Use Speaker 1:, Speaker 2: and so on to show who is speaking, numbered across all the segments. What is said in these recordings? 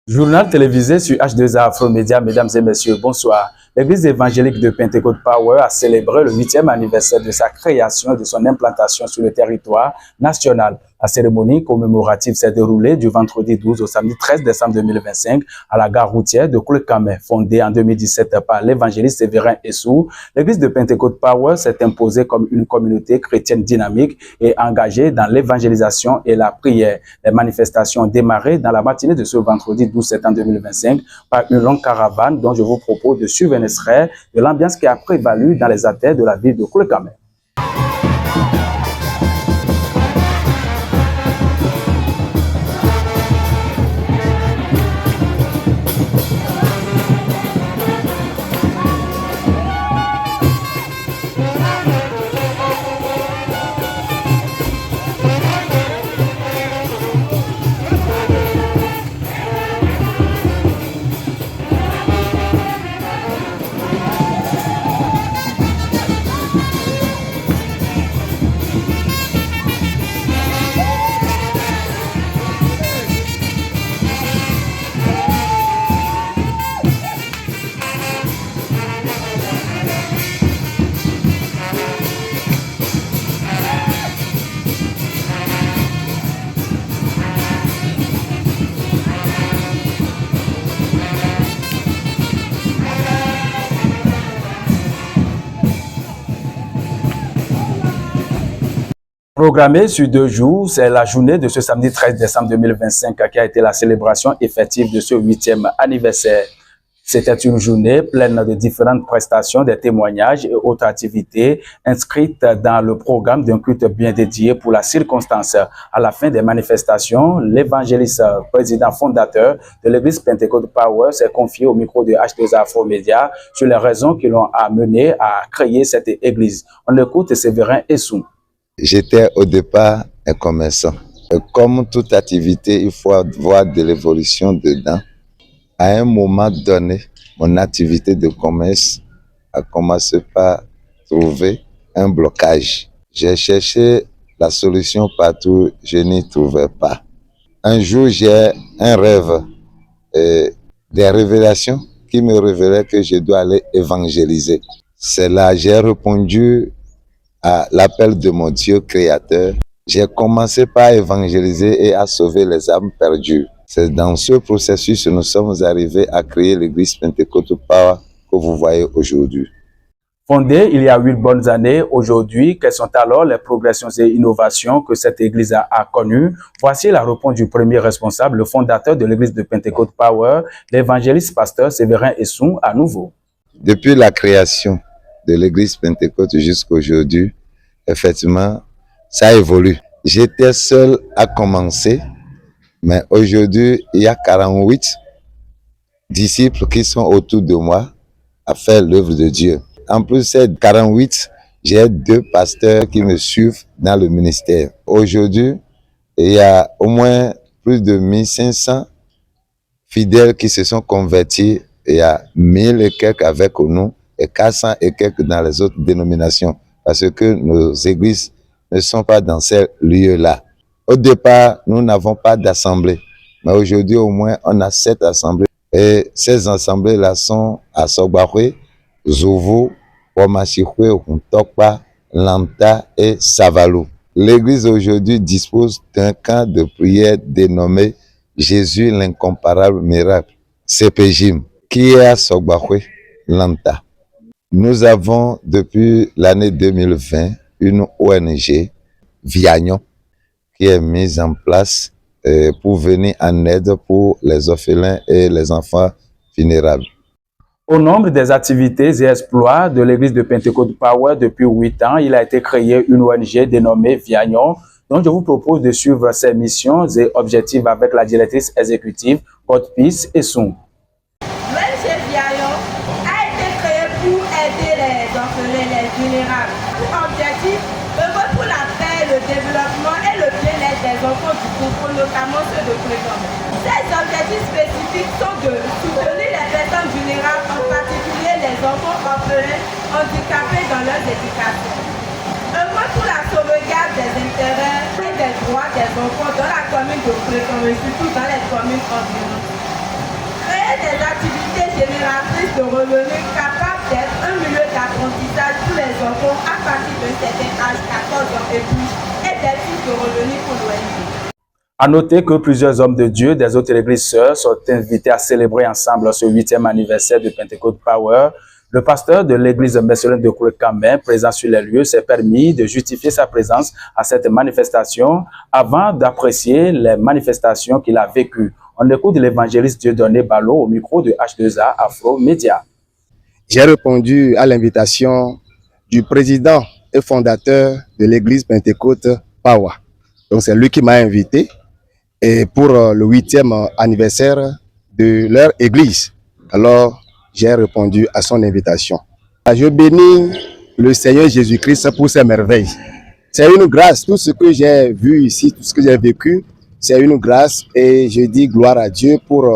Speaker 1: Journal télévisé sur H2A Afromédia, mesdames et messieurs, bonsoir. L'Église évangélique de Pentecôte Power a célébré le 8e anniversaire de sa création et de son implantation sur le territoire national. La cérémonie commémorative s'est déroulée du vendredi 12 au samedi 13 décembre 2025 à la gare routière de Koulkamé. Fondée en 2017 par l'évangéliste Séverin Essou, l'Église de Pentecôte Power s'est imposée comme une communauté chrétienne dynamique et engagée dans l'évangélisation et la prière. Les manifestations ont démarré dans la matinée de ce vendredi 12 septembre 2025 par une longue caravane dont je vous propose de suivre un extrait de l'ambiance qui a prévalu dans les artères de la ville de Koulkamé. Programmée sur 2 jours, c'est la journée de ce samedi 13 décembre 2025 qui a été la célébration effective de ce 8e anniversaire. C'était une journée pleine de différentes prestations, des témoignages et autres activités inscrites dans le programme d'un culte bien dédié pour la circonstance. À la fin des manifestations, l'évangéliste président fondateur de l'église Pentecôte Power s'est confié au micro de H2A Afromédia sur les raisons qui l'ont amené à créer cette église. On écoute Séverin Essou.
Speaker 2: J'étais au départ un commerçant. Et comme toute activité, il faut avoir de l'évolution dedans. À un moment donné, mon activité de commerce a commencé par trouver un blocage. J'ai cherché la solution partout, je n'y trouvais pas. Un jour, j'ai un rêve, des révélations qui me révélaient que je dois aller évangéliser. C'est là que j'ai répondu à l'appel de mon Dieu créateur. J'ai commencé par évangéliser et à sauver les âmes perdues. C'est dans ce processus que nous sommes arrivés à créer l'église Pentecôte Power que vous voyez aujourd'hui.
Speaker 1: Fondée il y a 8 bonnes années, aujourd'hui, quelles sont alors les progressions et innovations que cette église a connues? Voici la réponse du premier responsable, le fondateur de l'église de Pentecôte Power, l'évangéliste pasteur Séverin Essou, à nouveau.
Speaker 2: Depuis la création de l'église Pentecôte jusqu'à aujourd'hui, effectivement, ça évolue. J'étais seul à commencer, mais aujourd'hui, il y a 48 disciples qui sont autour de moi à faire l'œuvre de Dieu. En plus de ces 48, j'ai 2 pasteurs qui me suivent dans le ministère. Aujourd'hui, il y a au moins plus de 1500 fidèles qui se sont convertis. Il y a 1000 et quelques avec nous et 400 et quelques dans les autres dénominations, parce que nos églises ne sont pas dans ces lieux-là. Au départ, nous n'avons pas d'assemblée, mais aujourd'hui au moins on a 7 assemblées. Et ces assemblées-là sont à Sogbaré, Zovo, Wamashikwe, Huntokpa, Lanta et Savalou. L'église aujourd'hui dispose d'un camp de prière dénommé Jésus l'incomparable miracle, CPJIM, qui est à Sogbaré, Lanta. Nous avons depuis l'année 2020 une ONG, Viagnon, qui est mise en place pour venir en aide pour les orphelins et les enfants vulnérables.
Speaker 1: Au nombre des activités et exploits de l'église de Pentecôte Power depuis 8 ans, il a été créé une ONG dénommée Viagnon, dont je vous propose de suivre ses missions et objectifs avec la directrice exécutive, God Peace Essou.
Speaker 3: L'ONG Viagnon a été créée pour aider les orphelins, les vulnérables. Pour objectif, œuvrer pour la paix, le développement et le bien-être des enfants du groupe, notamment ceux de Koulkamé. Ces objectifs spécifiques sont de soutenir les personnes vulnérables, en particulier les enfants orphelins handicapés dans leur éducation. Œuvrer pour la sauvegarde des intérêts et des droits des enfants dans la commune de Koulkamé, surtout dans les communes environnantes. des activités génératrices de revenus capables d'être un milieu d'apprentissage pour les enfants à partir d'un certain âge, 14 ans et plus, et des sources de revenus pour l'ONG.
Speaker 1: À noter que plusieurs hommes de Dieu des autres églises sœurs sont invités à célébrer ensemble ce 8e anniversaire de Pentecôte Power. Le pasteur de l'église messionnaire de Kourekamben, présent sur les lieux, s'est permis de justifier sa présence à cette manifestation avant d'apprécier les manifestations qu'il a vécues. On écoute l'évangéliste Dieudonné Ballot au micro de H2A Afro Média.
Speaker 4: J'ai répondu à l'invitation du président et fondateur de l'église Pentecôte Power. Donc c'est lui qui m'a invité et pour le 8e anniversaire de leur église. Alors j'ai répondu à son invitation. Je bénis le Seigneur Jésus-Christ pour ses merveilles. C'est une grâce, tout ce que j'ai vu ici, tout ce que j'ai vécu, c'est une grâce et je dis gloire à Dieu pour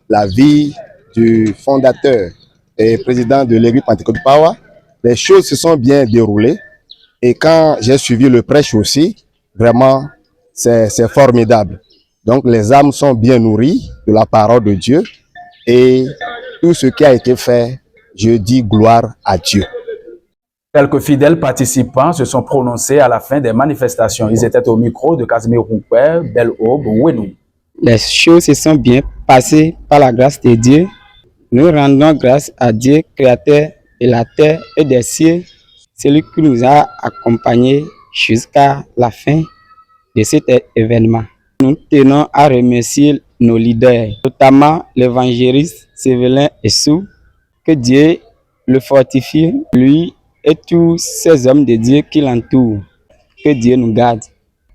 Speaker 4: la vie du fondateur et président de l'église Pentecôte Power. Les choses se sont bien déroulées et quand j'ai suivi le prêche aussi, vraiment c'est formidable. Donc les âmes sont bien nourries de la parole de Dieu et tout ce qui a été fait, je dis gloire à Dieu.
Speaker 1: Quelques fidèles participants se sont prononcés à la fin des manifestations. Ils étaient au micro de Casimir Rouquet, Belle Aube, Ouenou.
Speaker 5: Les choses se sont bien passées par la grâce de Dieu. Nous rendons grâce à Dieu, créateur de la terre et des cieux, celui qui nous a accompagnés jusqu'à la fin de cet événement. Nous tenons à remercier nos leaders, notamment l'évangéliste Sévélin Essou, que Dieu le fortifie, lui et tous ces hommes de Dieu qui l'entourent. Que Dieu nous garde.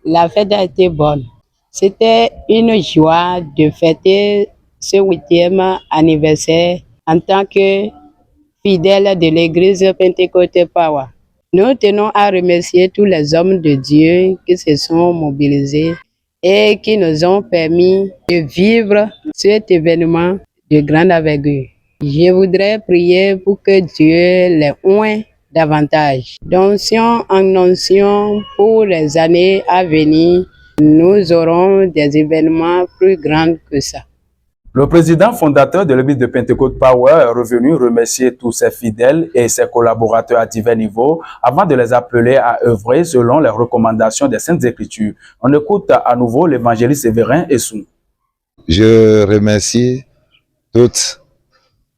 Speaker 6: La fête a été bonne. C'était une joie de fêter ce 8e anniversaire en tant que fidèle de l'église Pentecôte Power. Nous tenons à remercier tous les hommes de Dieu qui se sont mobilisés et qui nous ont permis de vivre cet événement de grande envergure. Je voudrais prier pour que Dieu les oint davantage. D'onction en onction, pour les années à venir, nous aurons des événements plus grands que ça.
Speaker 1: Le président fondateur de l'église de Pentecôte Power est revenu remercier tous ses fidèles et ses collaborateurs à divers niveaux avant de les appeler à œuvrer selon les recommandations des Saintes Écritures. On écoute à nouveau l'évangéliste Sévérin Essou.
Speaker 2: Je remercie toutes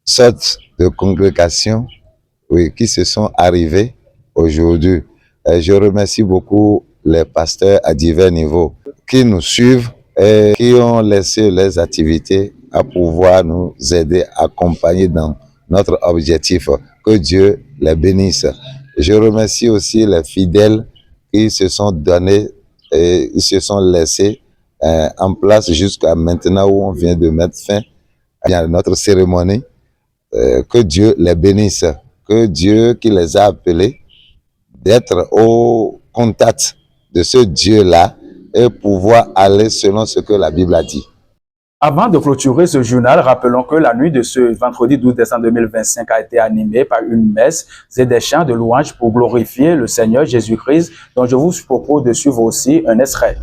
Speaker 2: sortes de congrégations qui se sont arrivées aujourd'hui. Je remercie beaucoup les pasteurs à divers niveaux qui nous suivent et qui ont laissé leurs activités à pouvoir nous aider, accompagner dans notre objectif. Que Dieu les bénisse. Je remercie aussi les fidèles qui se sont donnés et ils se sont laissés en place jusqu'à maintenant où on vient de mettre fin à notre cérémonie. Que Dieu les bénisse. Que Dieu qui les a appelés d'être au contact de ce Dieu-là et pouvoir aller selon ce que la Bible a dit.
Speaker 1: Avant de clôturer ce journal, rappelons que la nuit de ce vendredi 12 décembre 2025 a été animée par une messe et des chants de louange pour glorifier le Seigneur Jésus-Christ, dont je vous propose de suivre aussi un extrait.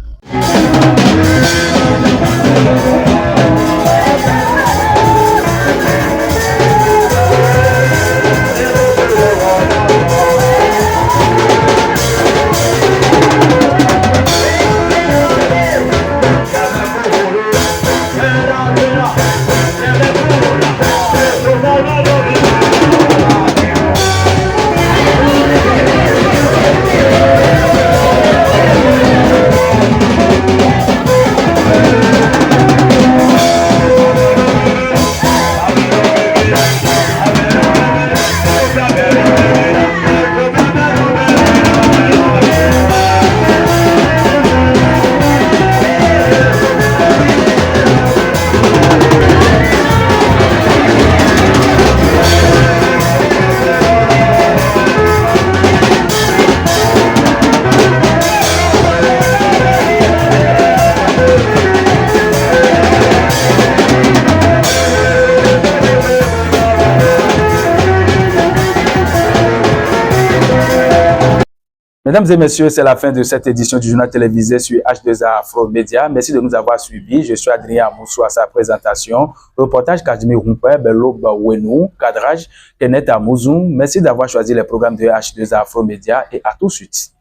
Speaker 1: Mesdames et messieurs, c'est la fin de cette édition du journal télévisé sur H2A Afro Média. Merci de nous avoir suivis. Je suis Adrien Amoussou à sa présentation. Reportage Kajimi Rumpe, Bello Bawenou, cadrage Kenneth Amouzou. Merci d'avoir choisi les programmes de H2A Afro Média et à tout de suite.